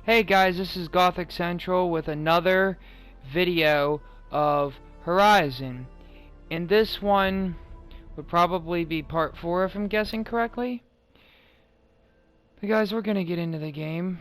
Hey guys, this is Gothic Central with another video of Horizon. And this one would probably be part 4 if I'm guessing correctly. But guys, we're gonna get into the game.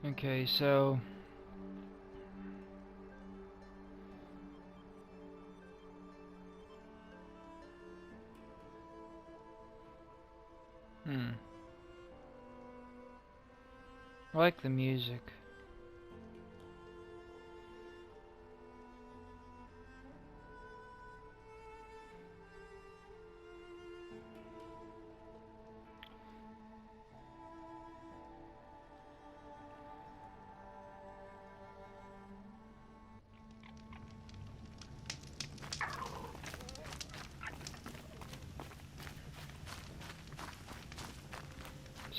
Okay, so I like the music.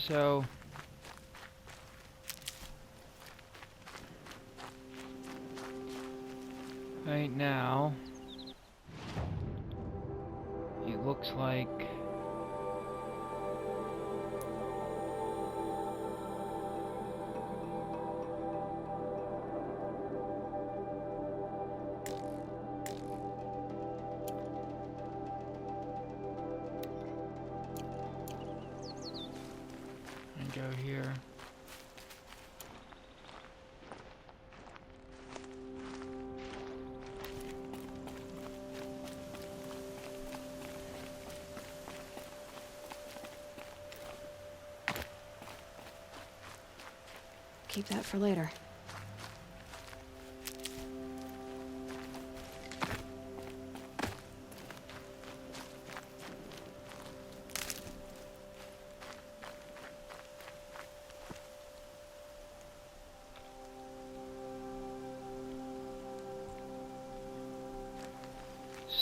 So right now it looks like and go here. Keep that for later.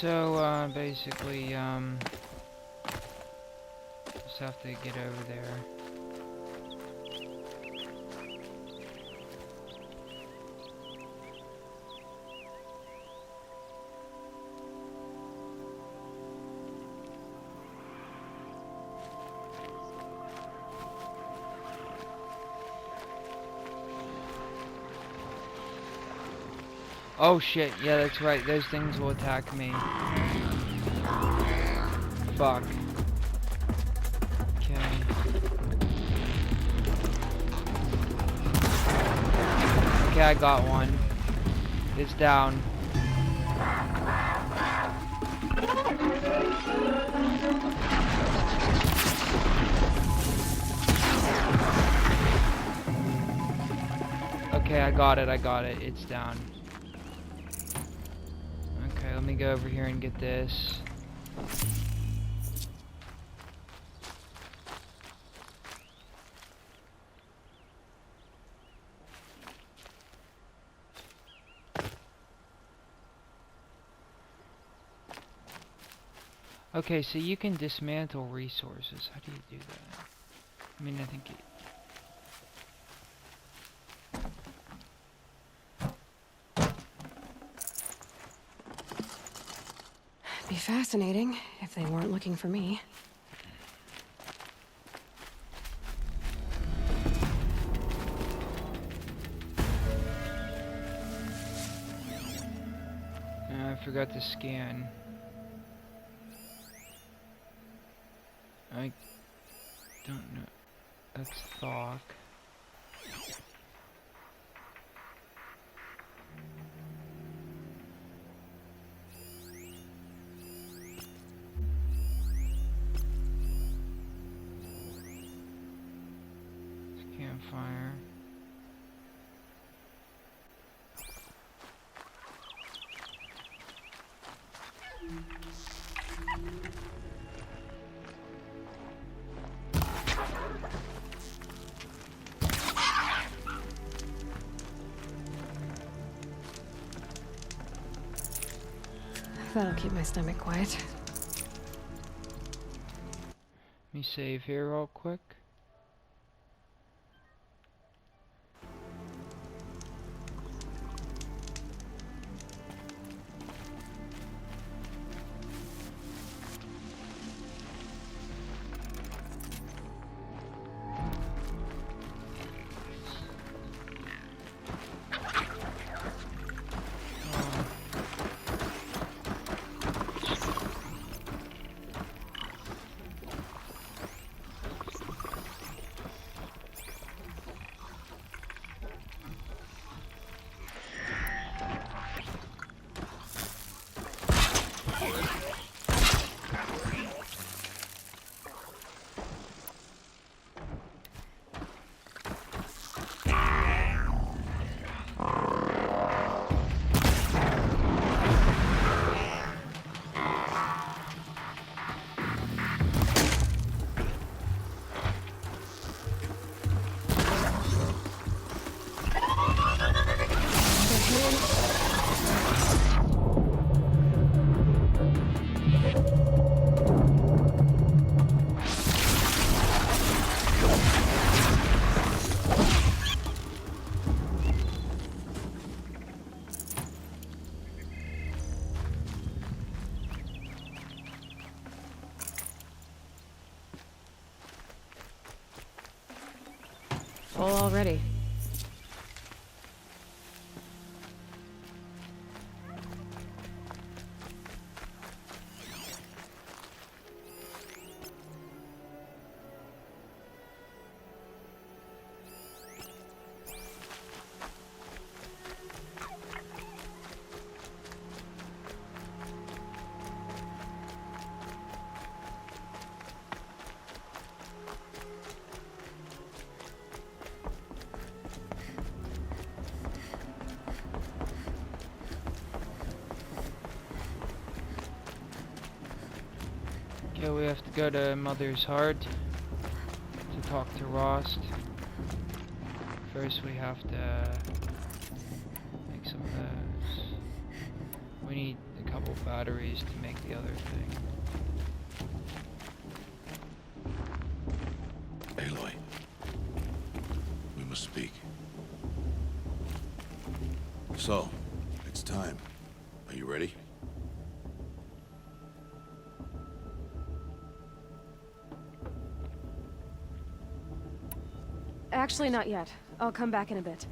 So basically just have to get over there. Oh shit, yeah, that's right, those things will attack me. Fuck. Okay. Okay, I got one. It's down. Okay, I got it, it's down. Okay, let me go over here and get this. Okay, so you can dismantle resources. How do you do that? I mean, I think it... Be fascinating if they weren't looking for me. I forgot to scan. I don't know. That's Thok. Campfire. That'll keep my stomach quiet. Let me save here real quick. Full already. Okay, we have to go to Mother's Heart to talk to Rost. First we have to make some of those. We need a couple batteries to make the other thing. Aloy, we must speak. So, it's time. Are you ready? Actually, not yet. I'll come back in a bit.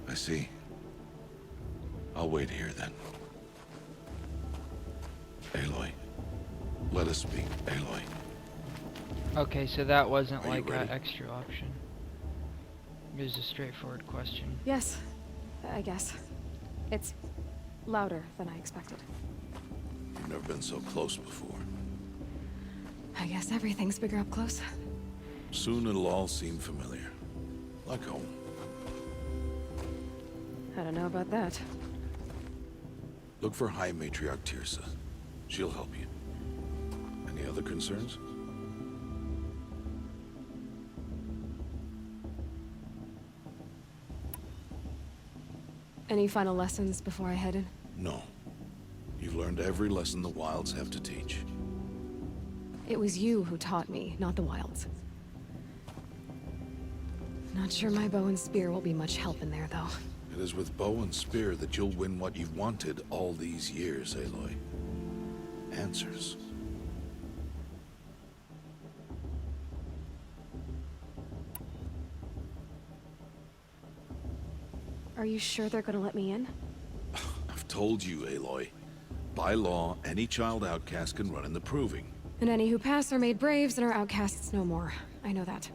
I see. I'll wait here then. Aloy, let us speak. Aloy. Okay, so that wasn't Are you like an ready? extra option. It was a straightforward question. Yes, I guess. It's louder than I expected. You've never been so close before. I guess everything's bigger up close. Soon it'll all seem familiar. Like home. I don't know about that. Look for High Matriarch Tirsa. She'll help you. Any other concerns? Any final lessons before I head in? No. You've learned every lesson the Wilds have to teach. It was you who taught me, not the Wilds. Not sure my bow and spear will be much help in there, though. It is with bow and spear that you'll win what you've wanted all these years, Aloy. Answers. Are you sure they're gonna let me in? I've told you, Aloy. By law, any child outcast can run in the Proving. And any who pass are made braves and are outcasts no more. I know that.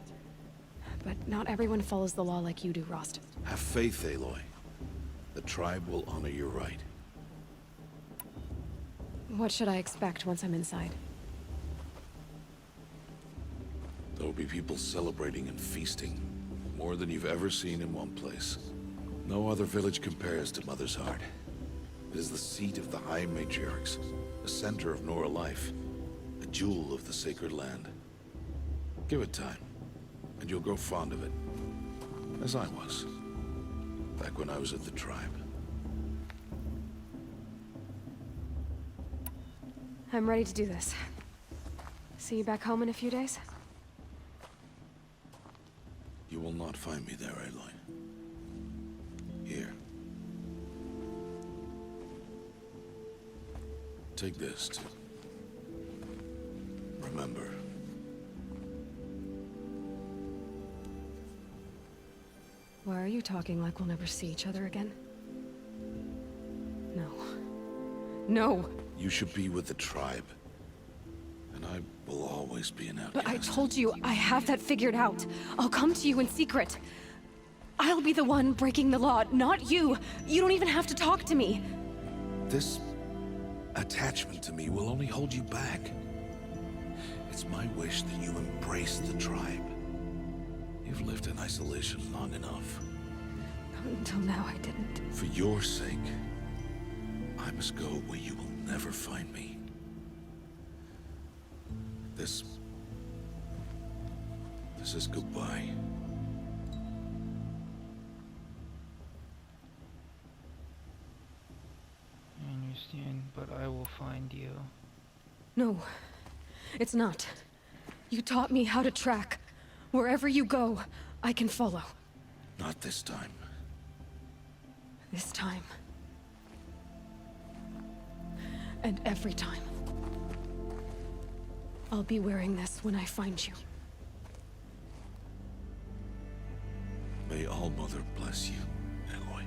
But not everyone follows the law like you do, Rost. Have faith, Aloy. The tribe will honor your right. What should I expect once I'm inside? There will be people celebrating and feasting. More than you've ever seen in one place. No other village compares to Mother's Heart. It is the seat of the High Matriarchs, the center of Nora life, a jewel of the sacred land. Give it time, and you'll grow fond of it. As I was, back when I was at the tribe. I'm ready to do this. See you back home in a few days? You will not find me there, Aloy. Here. Take this to remember. Why are you talking like we'll never see each other again? No. No! You should be with the tribe. And I will always be an outcast. But I told you, I have that figured out. I'll come to you in secret. I'll be the one breaking the law, not you. You don't even have to talk to me. This attachment to me will only hold you back. It's my wish that you embrace the tribe. You've lived in isolation long enough. Until now, I didn't. For your sake, I must go where you will never find me. This is goodbye. I understand, but I will find you. No, it's not. You taught me how to track. Wherever you go, I can follow. Not this time. This time. And every time. I'll be wearing this when I find you. May All Mother bless you, Aloy.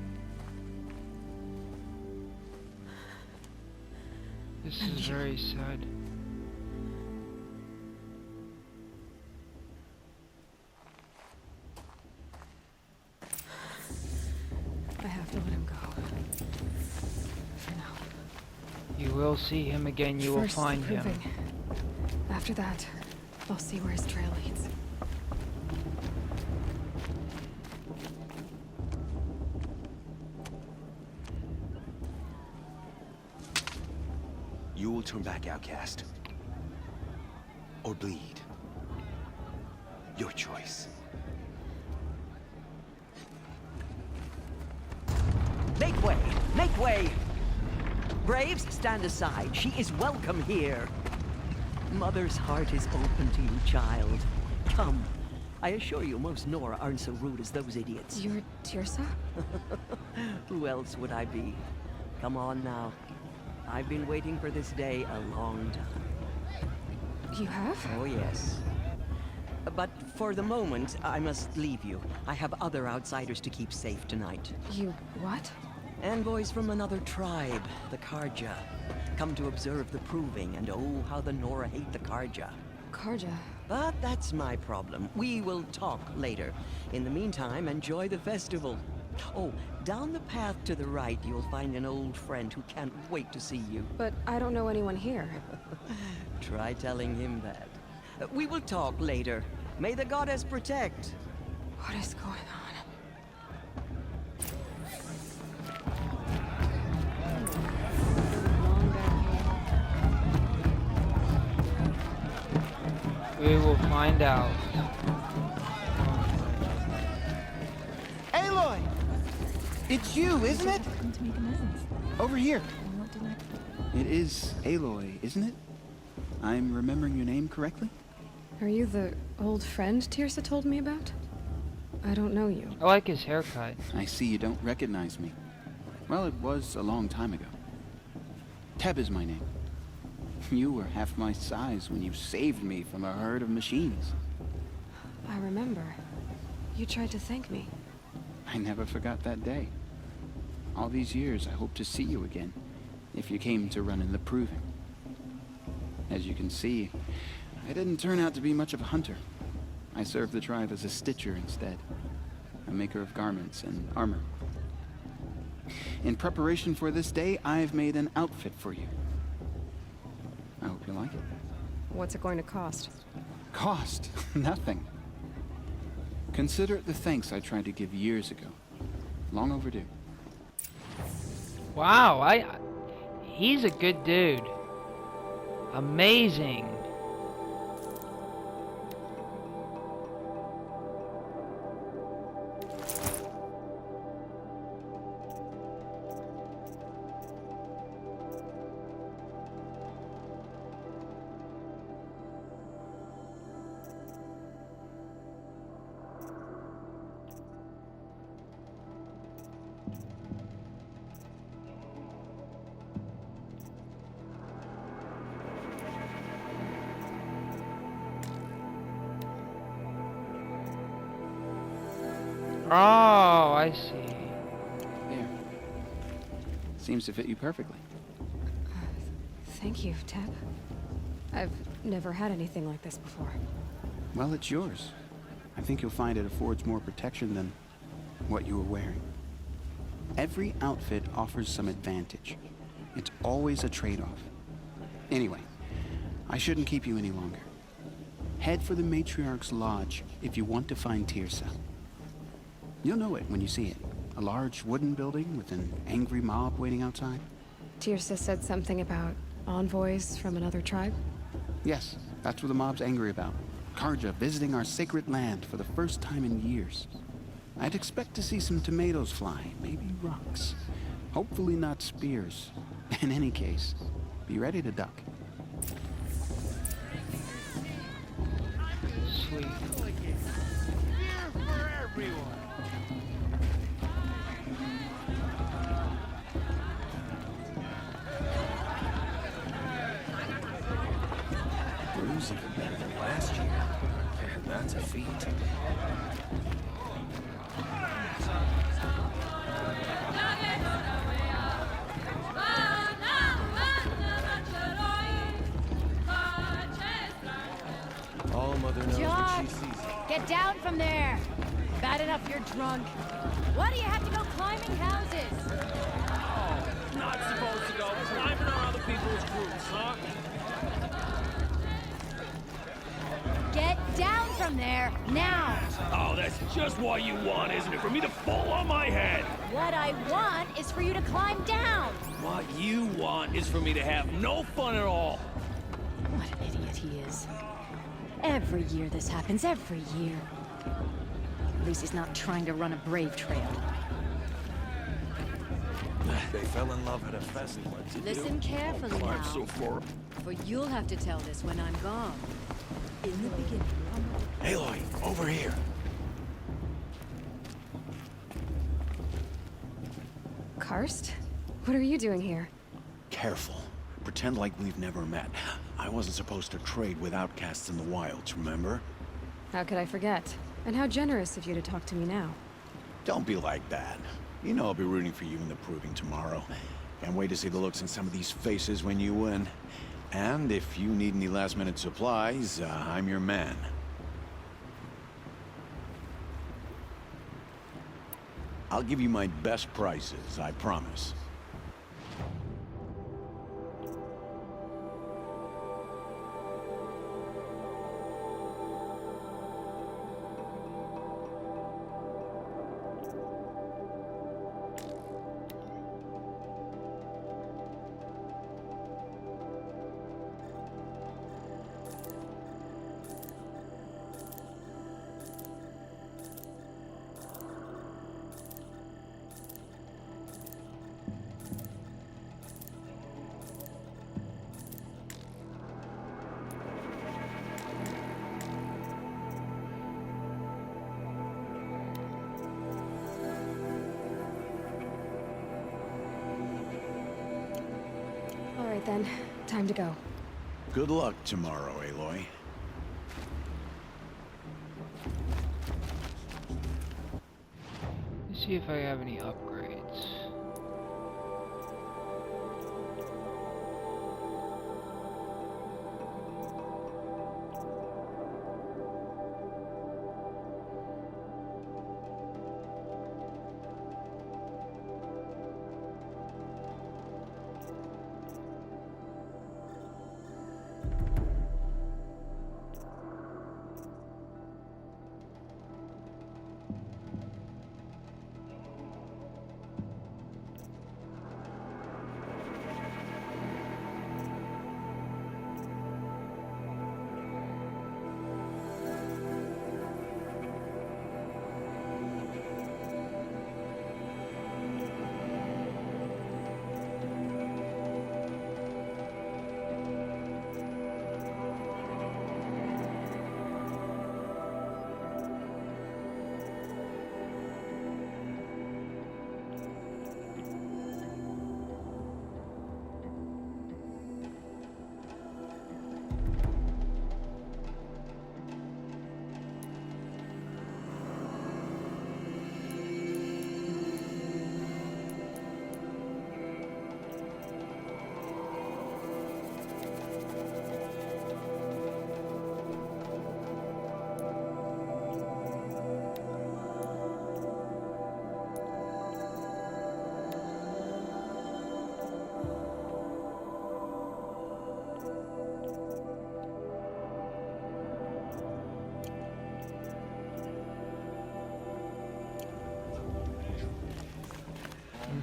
This is very sad. I have to let him go. For now. You will see him again, you will First, find him. proving. After that, I'll see where his trail leads. You will turn back, outcast. Or bleed. Your choice. Make way! Make way! Braves, stand aside. She is welcome here. Mother's heart is open to you, child. Come. I assure you, most Nora aren't so rude as those idiots. You're Tirsa? Who else would I be? Come on now. I've been waiting for this day a long time. You have? Oh, yes. But for the moment, I must leave you. I have other outsiders to keep safe tonight. You what? Envoys from another tribe, the Karja. Come to observe the proving, and oh, how the Nora hate the Karja. Karja. But that's my problem. We will talk later. In the meantime, enjoy the festival. Oh, down the path to the right, you'll find an old friend who can't wait to see you. But I don't know anyone here. Try telling him that. We will talk later. May the goddess protect. What is going on? We will find out. Aloy! It's you, isn't it? Over here. It is Aloy, isn't it? I'm remembering your name correctly? Are you the old friend Tirsa told me about? I don't know you. I like his haircut. I see you don't recognize me. Well, it was a long time ago. Teb is my name. You were half my size when you saved me from a herd of machines. I remember. You tried to thank me. I never forgot that day. All these years, I hope to see you again, if you came to run in the proving. As you can see, I didn't turn out to be much of a hunter. I served the tribe as a stitcher instead, a maker of garments and armor. In preparation for this day, I've made an outfit for you. I hope you like it. What's it going to cost? Cost? Nothing. Consider it the thanks I tried to give years ago. Long overdue. Wow, he's a good dude. Amazing. Oh, I see. There. Seems to fit you perfectly. Thank you, Teb. I've never had anything like this before. Well, it's yours. I think you'll find it affords more protection than what you were wearing. Every outfit offers some advantage. It's always a trade-off. Anyway, I shouldn't keep you any longer. Head for the Matriarch's Lodge if you want to find Tirsa. You'll know it when you see it. A large wooden building with an angry mob waiting outside. Tirsa said something about envoys from another tribe? Yes, that's what the mob's angry about. Karja visiting our sacred land for the first time in years. I'd expect to see some tomatoes fly, maybe rocks. Hopefully not spears. In any case, be ready to duck. Sweet. Brew's even better than last year. And that's a feat. All Mother knows John, what she sees. get down from there. Bad enough you're drunk. Why do you have to go climbing houses? Not supposed to go climbing on other people's roofs, huh? Get down from there, now. Oh, that's just what you want, isn't it? For me to fall on my head. What I want is for you to climb down. What you want is for me to have no fun at all. What an idiot he is. Every year this happens, every year. At least he's not trying to run a brave trail. They fell in love at a festival. Listen carefully Climb now, so far. for you'll have to tell this when I'm gone. In the beginning. Aloy, over here. Karst? What are you doing here? Careful. Pretend like we've never met. I wasn't supposed to trade with outcasts in the wilds, remember? How could I forget? And how generous of you to talk to me now. Don't be like that. You know I'll be rooting for you in the proving tomorrow. Can't wait to see the looks in some of these faces when you win. And if you need any last-minute supplies, I'm your man. I'll give you my best prices, I promise. All right then, time to go. Good luck tomorrow, Aloy. Let's see if I have any upgrades.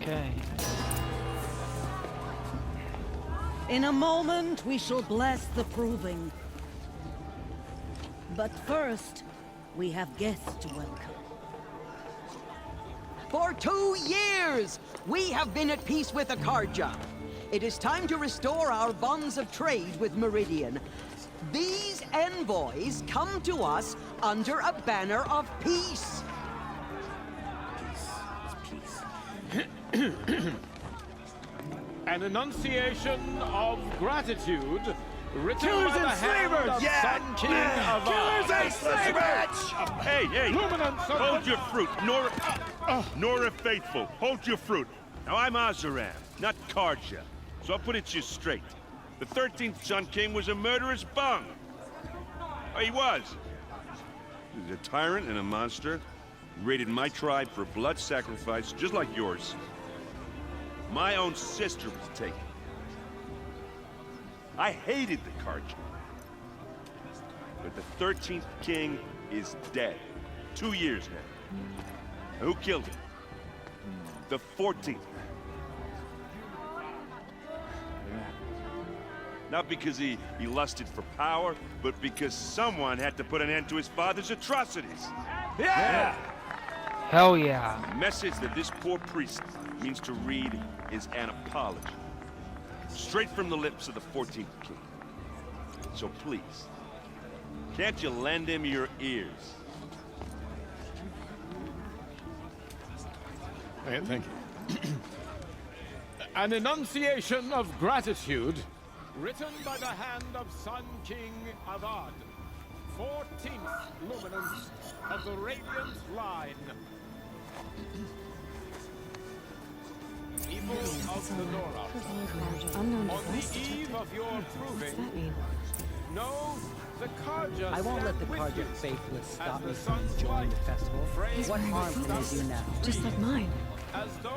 Okay. In a moment, we shall bless the proving. But first, we have guests to welcome. For 2 years, we have been at peace with Akarja. It is time to restore our bonds of trade with Meridian. These envoys come to us under a banner of peace. An enunciation of gratitude written Killers by the and hand slavers! of Yeah! Sun King of Killers and slavers! Hey, hey! Luminance of Hold your fruit, Nora Faithful. Hold your fruit. Now I'm Azaran, not Karja, so I'll put it to you straight. The 13th Sun King was a murderous bung. Oh, he was. He was a tyrant and a monster. He raided my tribe for blood sacrifice, just like yours. My own sister was taken. I hated the Karja. But the 13th king is dead. 2 years now. Who killed him? The 14th. Not because he lusted for power, but because someone had to put an end to his father's atrocities. Yeah! Hell yeah. The message that this poor priest means to read is an apology. Straight from the lips of the 14th king. So please, can't you lend him your ears? Thank you. An enunciation of gratitude written by the hand of Sun King Avad, 14th luminance of the Radiant Line. People of the Nora, Unknown on device the eve detected. of your What's that proving, mean? no, the Karja I won't let the stand Karja with you faithless as stop the me from sun's enjoying the light festival. frames What wearing harm can focus. they do now? Just like mine. as those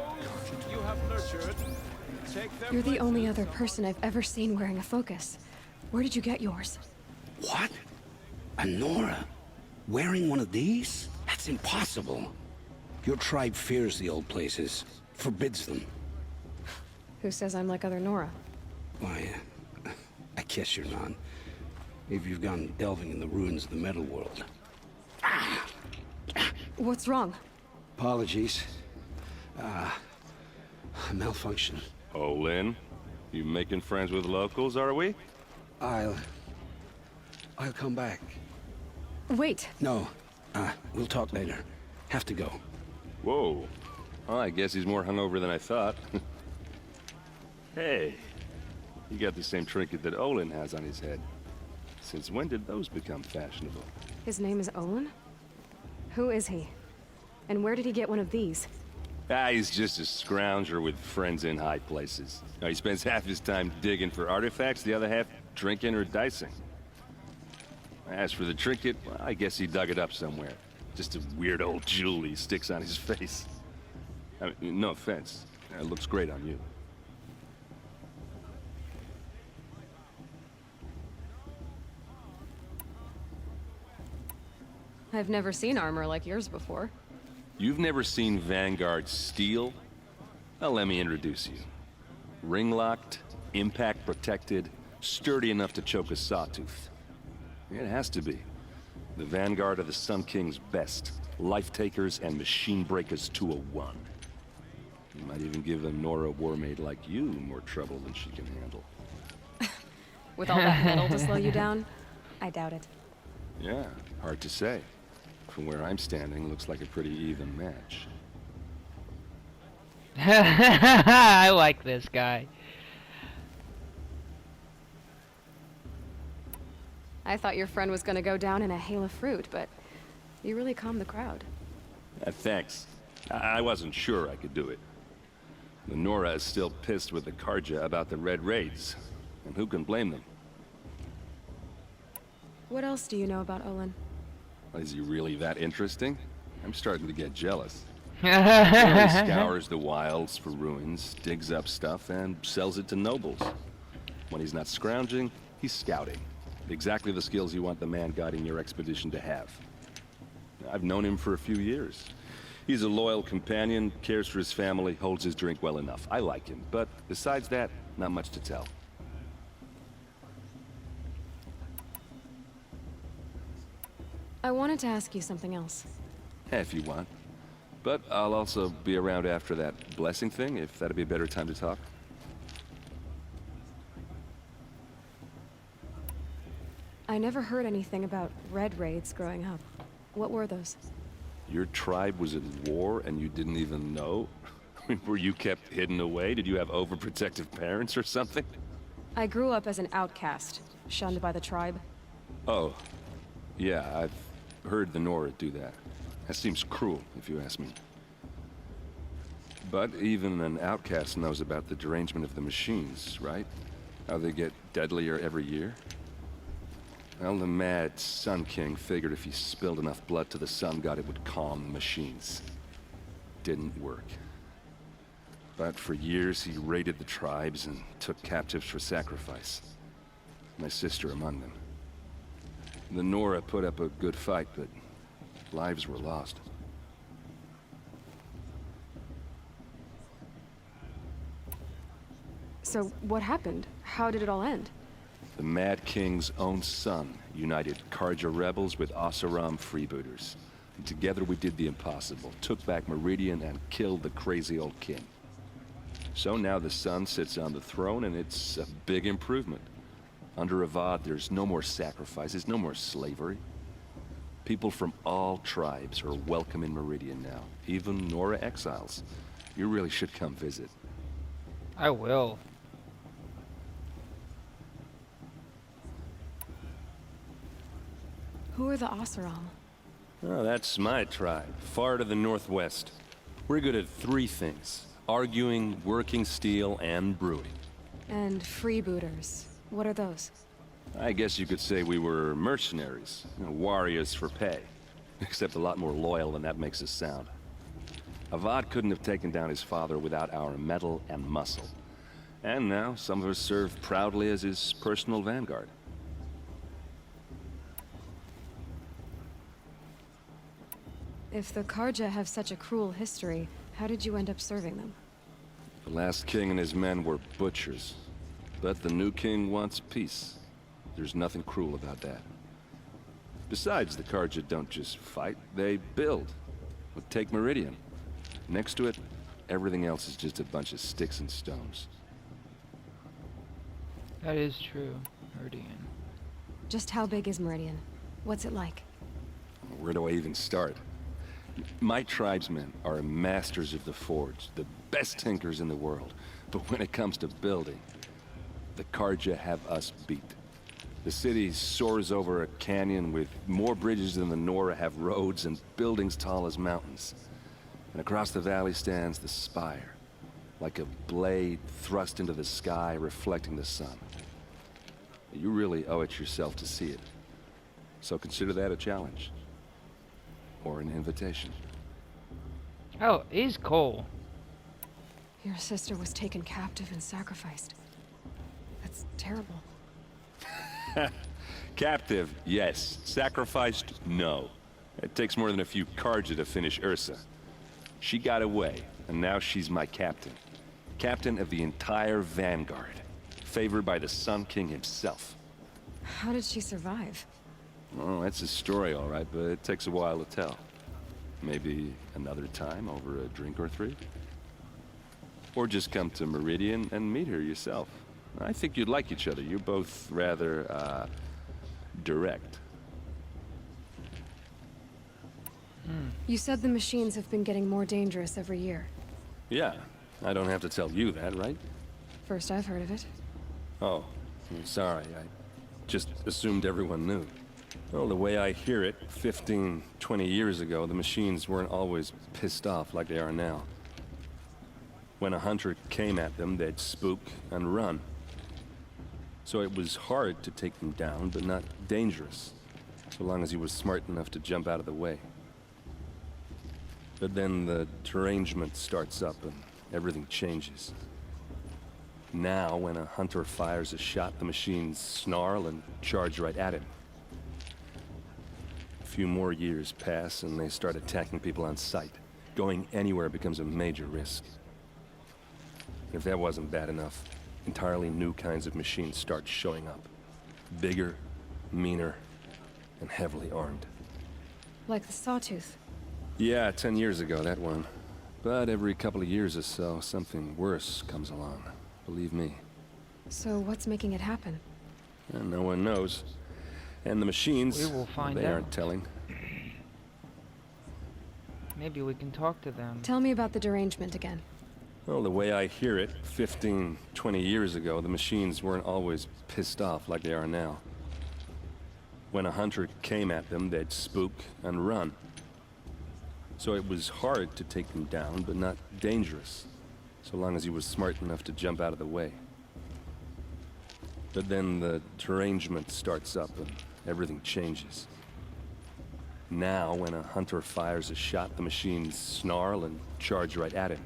you have nurtured. Take their You're the only places other person I've ever seen wearing a focus. Where did you get yours? What? A Nora? Wearing one of these? That's impossible. Your tribe fears the old places, forbids them. Who says I'm like other Nora? Why, I guess you're not. If you've gone delving in the ruins of the metal world. What's wrong? Apologies. Malfunction. Oh, Lynn, you making friends with locals, are we? I'll come back. Wait. No, we'll talk later. Have to go. Whoa. Well, I guess he's more hungover than I thought. Hey, you got the same trinket that Olin has on his head. Since when did those become fashionable? His name is Olin? Who is he? And where did he get one of these? He's just a scrounger with friends in high places. He spends half his time digging for artifacts, the other half drinking or dicing. As for the trinket, well, I guess he dug it up somewhere. Just a weird old jewel he sticks on his face. I mean, no offense. It looks great on you. I've never seen armor like yours before. You've never seen Vanguard steel? Well, let me introduce you. Ring-locked, impact-protected, sturdy enough to choke a sawtooth. It has to be. The Vanguard of the Sun King's best. Life-takers and machine-breakers to a one. You might even give a Nora warmaid like you more trouble than she can handle. With all that metal to slow you down? I doubt it. Yeah, hard to say. From where I'm standing, looks like a pretty even match. I like this guy. I thought your friend was gonna go down in a hail of fruit, but you really calmed the crowd. Thanks. I wasn't sure I could do it. The Nora is still pissed with the Karja about the Red Raids, and who can blame them? What else do you know about Olin? Is he really that interesting? I'm starting to get jealous. He scours the wilds for ruins, digs up stuff, and sells it to nobles. When he's not scrounging, he's scouting. Exactly the skills you want the man guiding your expedition to have. I've known him for a few years. He's a loyal companion, cares for his family, holds his drink well enough. I like him, but besides that, not much to tell. I wanted to ask you something else. If you want. But I'll also be around after that blessing thing, if that'd be a better time to talk. I never heard anything about red raids growing up. What were those? Your tribe was at war and you didn't even know? Were you kept hidden away? Did you have overprotective parents or something? I grew up as an outcast, shunned by the tribe. Oh, yeah, I've heard the Nora do that. That seems cruel, if you ask me. But even an outcast knows about the derangement of the machines, right? How they get deadlier every year? Well, the mad Sun King figured if he spilled enough blood to the Sun God, it would calm the machines. Didn't work. But for years, he raided the tribes and took captives for sacrifice. My sister among them. The Nora put up a good fight, but lives were lost. So, what happened? How did it all end? The Mad King's own son united Karja rebels with Oseram freebooters. And together we did the impossible, took back Meridian and killed the crazy old king. So now the son sits on the throne and it's a big improvement. Under Avad, there's no more sacrifices, no more slavery. People from all tribes are welcome in Meridian now, even Nora exiles. You really should come visit. I will. Who are the Oseram? Oh, that's my tribe, far to the northwest. We're good at three things: arguing, working steel, and brewing. And freebooters. What are those? I guess you could say we were mercenaries, warriors for pay. Except a lot more loyal than that makes us sound. Avad couldn't have taken down his father without our metal and muscle. And now, some of us serve proudly as his personal vanguard. If the Karja have such a cruel history, how did you end up serving them? The last king and his men were butchers. But the new king wants peace. There's nothing cruel about that. Besides, the Karja don't just fight, they build. Well, take Meridian. Next to it, everything else is just a bunch of sticks and stones. That is true, Meridian. Just how big is Meridian? What's it like? Where do I even start? My tribesmen are masters of the forge, the best tinkers in the world. But when it comes to building, the Karja have us beat. The city soars over a canyon with more bridges than the Nora have roads and buildings tall as mountains. And across the valley stands the spire, like a blade thrust into the sky reflecting the sun. You really owe it yourself to see it. So consider that a challenge. Or an invitation. Oh, he's cool. Your sister was taken captive and sacrificed. That's terrible. Captive, yes. Sacrificed, no. It takes more than a few Karja to finish Ursa. She got away, and now she's my captain. Captain of the entire Vanguard. Favored by the Sun King himself. How did she survive? Well, that's a story, all right, but it takes a while to tell. Maybe another time over a drink or three? Or just come to Meridian and meet her yourself. I think you'd like each other. You're both rather, direct. You said the machines have been getting more dangerous every year. Yeah, I don't have to tell you that, right? First I've heard of it. Oh, I'm sorry. I just assumed everyone knew. Well, the way I hear it, 15, 20 years ago, the machines weren't always pissed off like they are now. When a hunter came at them, they'd spook and run. So it was hard to take them down, but not dangerous, so long as he was smart enough to jump out of the way. But then the derangement starts up and everything changes. Now, when a hunter fires a shot, the machines snarl and charge right at him. A few more years pass and they start attacking people on sight. Going anywhere becomes a major risk. If that wasn't bad enough, entirely new kinds of machines start showing up. Bigger, meaner, and heavily armed. Like the Sawtooth. Yeah, 10 years ago, that one. But every couple of years or so, something worse comes along. Believe me. So what's making it happen? And no one knows. And the machines, We will find they out. aren't telling. Maybe we can talk to them. Tell me about the derangement again. Well, the way I hear it, 15, 20 years ago, the machines weren't always pissed off like they are now. When a hunter came at them, they'd spook and run. So it was hard to take them down, but not dangerous, so long as he was smart enough to jump out of the way. But then the derangement starts up and everything changes. Now, when a hunter fires a shot, the machines snarl and charge right at him.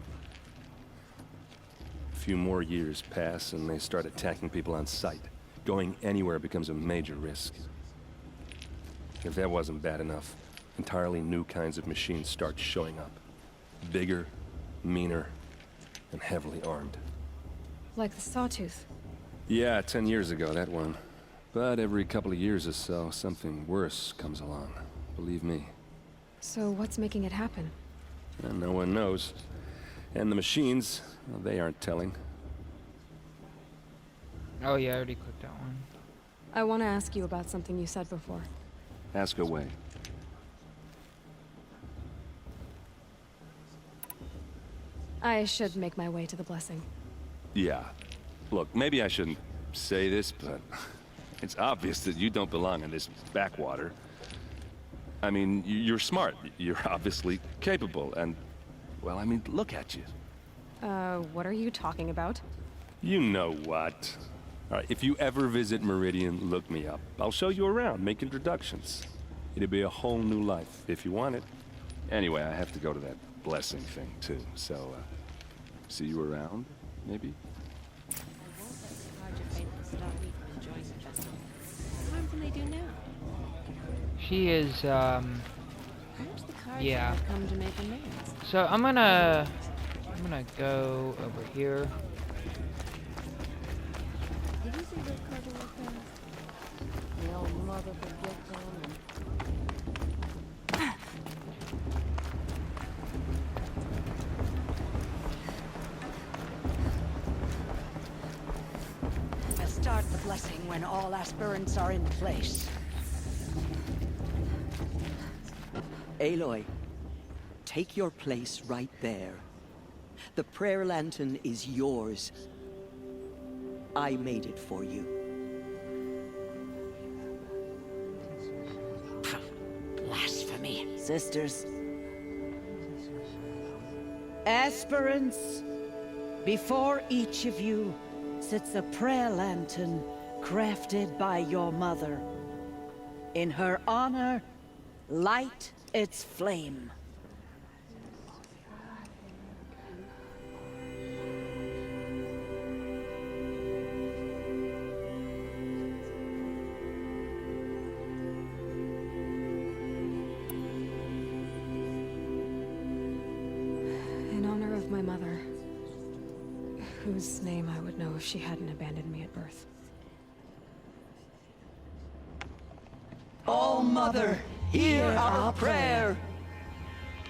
A few more years pass and they start attacking people on sight. Going anywhere becomes a major risk. If that wasn't bad enough, entirely new kinds of machines start showing up. Bigger, meaner, and heavily armed. Like the Sawtooth. Yeah, 10 years ago, that one. But every couple of years or so, something worse comes along. Believe me. So what's making it happen? And no one knows. And the machines, well, they aren't telling. Oh yeah, I already clicked that one. I want to ask you about something you said before. Ask away. I should make my way to the blessing. Yeah. Look, maybe I shouldn't say this, but it's obvious that you don't belong in this backwater. I mean, you're smart. You're obviously capable, and, well, I mean, look at you. What are you talking about? You know what. All right, if you ever visit Meridian, look me up. I'll show you around, make introductions. It'll be a whole new life, if you want it. Anyway, I have to go to that blessing thing, too, so, see you around, maybe? What can they do now? She is, Perhaps the cards yeah. have come to make amends. So I'm gonna go over here. Did you see those cards walk past? The old mother forgets them and... Start the blessing when all aspirants are in place. Aloy, take your place right there. The prayer lantern is yours. I made it for you. Blasphemy. Sisters. Aspirants, before each of you sits a prayer lantern crafted by your mother. In her honor, light its flame. In honor of my mother, whose name I would know if she hadn't abandoned me at birth. Oh, Mother, hear our prayer.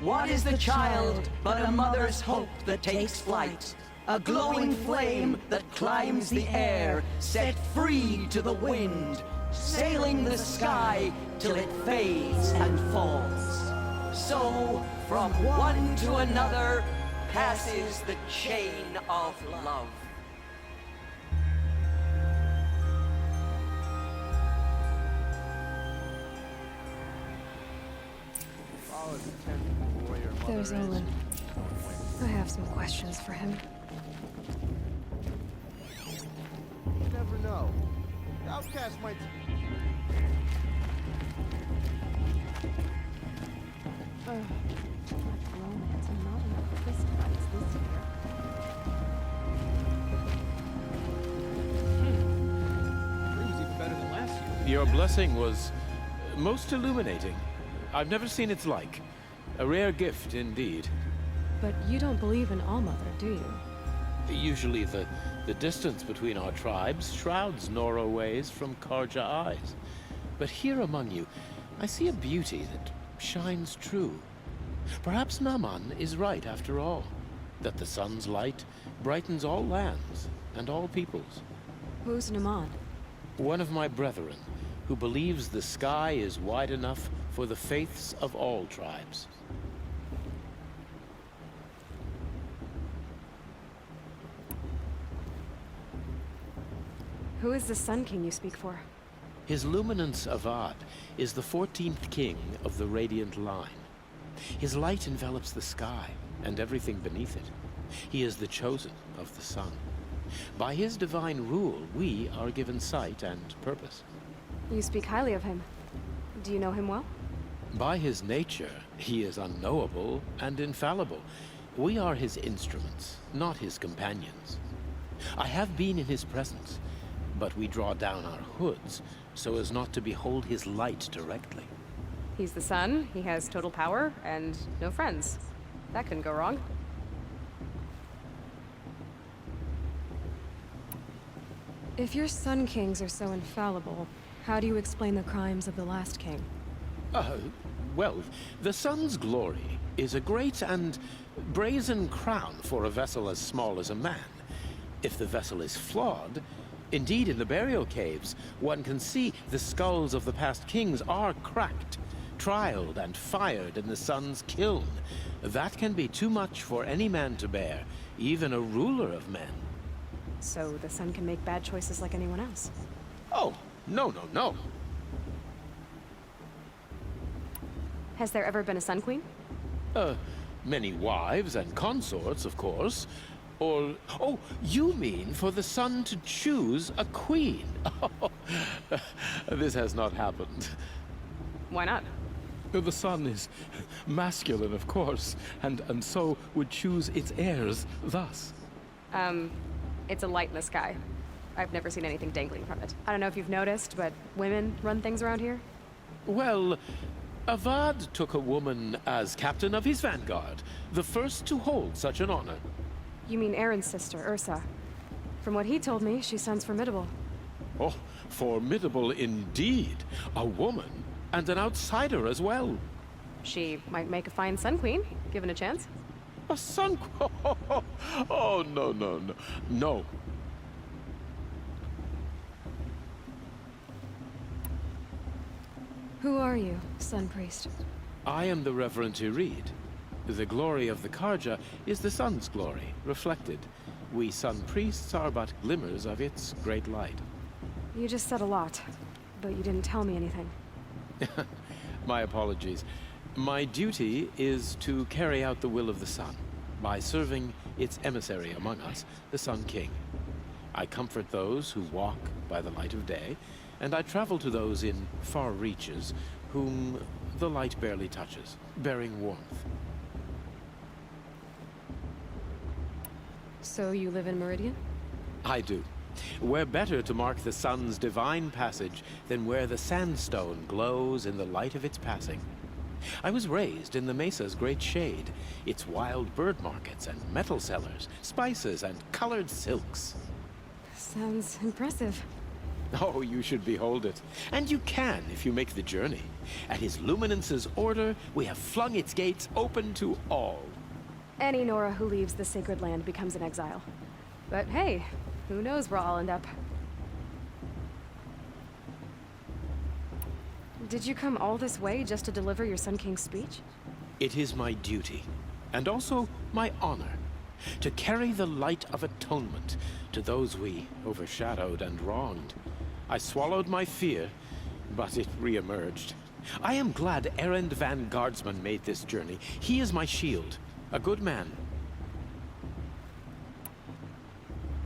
What is the child but a mother's hope that takes flight? A glowing flame that climbs the air, set free to the wind, sailing the sky till it fades and falls. So, from one to another, passes the chain of love. There's Olin. I have some questions for him. You never know. The outcast might... Romance and not enough fist fights this year. It was even better than last year. Your blessing was most illuminating. I've never seen its like. A rare gift indeed. But you don't believe in All-Mother, do you? Usually the distance between our tribes shrouds Nora ways from Karja eyes. But here among you, I see a beauty that shines true. Perhaps Naman is right after all, that the sun's light brightens all lands and all peoples. Who's Naman? One of my brethren, who believes the sky is wide enough for the faiths of all tribes. Who is the Sun King you speak for? His Luminance Avad is the 14th king of the Radiant Line. His light envelops the sky and everything beneath it. He is the chosen of the sun. By his divine rule, we are given sight and purpose. You speak highly of him. Do you know him well? By his nature, he is unknowable and infallible. We are his instruments, not his companions. I have been in his presence, but we draw down our hoods so as not to behold his light directly. He's the sun, he has total power, and no friends. That couldn't go wrong. If your Sun Kings are so infallible, how do you explain the crimes of the last king? Well, the sun's glory is a great and brazen crown for a vessel as small as a man. If the vessel is flawed, indeed in the burial caves, one can see the skulls of the past kings are cracked, trialed and fired in the sun's kiln. That can be too much for any man to bear, even a ruler of men. So the sun can make bad choices like anyone else? Oh, no. Has there ever been a Sun Queen? Many wives and consorts, of course. Or, oh, you mean for the sun to choose a queen? This has not happened. Why not? The sun is masculine, of course, and so would choose its heirs thus. It's a light in the sky. I've never seen anything dangling from it. I don't know if you've noticed, but women run things around here? Well, Avad took a woman as captain of his vanguard, the first to hold such an honor. You mean Aaron's sister, Ursa. From what he told me, she sounds formidable. Oh, formidable indeed. A woman, and an outsider as well. She might make a fine Sun Queen, given a chance. A sun... Oh, no. Who are you, Sun Priest? I am the Reverend Irid. The glory of the Karja is the sun's glory, reflected. We sun priests are but glimmers of its great light. You just said a lot, but you didn't tell me anything. My apologies. My duty is to carry out the will of the sun, by serving its emissary among us, the Sun King. I comfort those who walk by the light of day, and I travel to those in far reaches, whom the light barely touches, bearing warmth. So you live in Meridian? I do. Where better to mark the sun's divine passage than where the sandstone glows in the light of its passing. I was raised in the mesa's great shade, its wild bird markets and metal cellars, spices and colored silks. Sounds impressive. Oh, you should behold it. And you can if you make the journey. At his luminance's order, we have flung its gates open to all. Any Nora who leaves the sacred land becomes an exile. But hey, who knows where I'll end up. Did you come all this way just to deliver your Sun King's speech? It is my duty, and also my honor, to carry the light of atonement to those we overshadowed and wronged. I swallowed my fear, but it re-emerged. I am glad Erend Van Guardsman made this journey. He is my shield, a good man.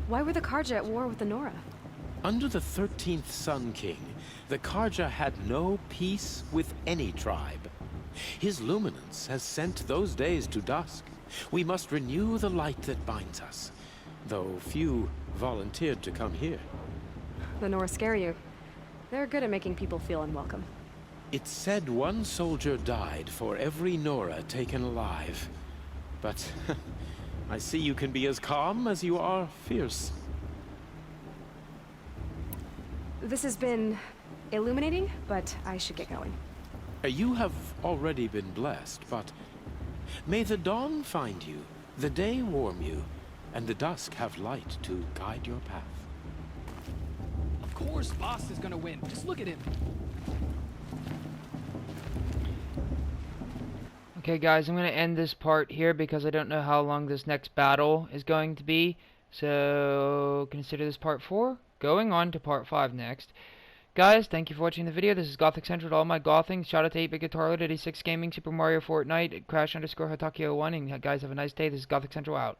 Why were the Karja at war with the Nora? Under the 13th Sun King, the Karja had no peace with any tribe. His luminance has sent those days to dusk. We must renew the light that binds us, though few volunteered to come here. The Nora scare you. They're good at making people feel unwelcome. It's said one soldier died for every Nora taken alive. But I see you can be as calm as you are fierce. This has been illuminating, but I should get going. You have already been blessed, but may the dawn find you, the day warm you, and the dusk have light to guide your path. Of course, Boss is gonna win. Just look at him. Okay, guys, I'm going to end this part here because I don't know how long this next battle is going to be. So, consider this part 4. Going on to part 5 next. Guys, thank you for watching the video. This is Gothic Central to all my gothing. Shout out to 8-Bit Guitar Lord, EDDYSIXX Gaming, Super Mario Fortnite, Crash_Hotakio1, and guys, have a nice day. This is Gothic Central out.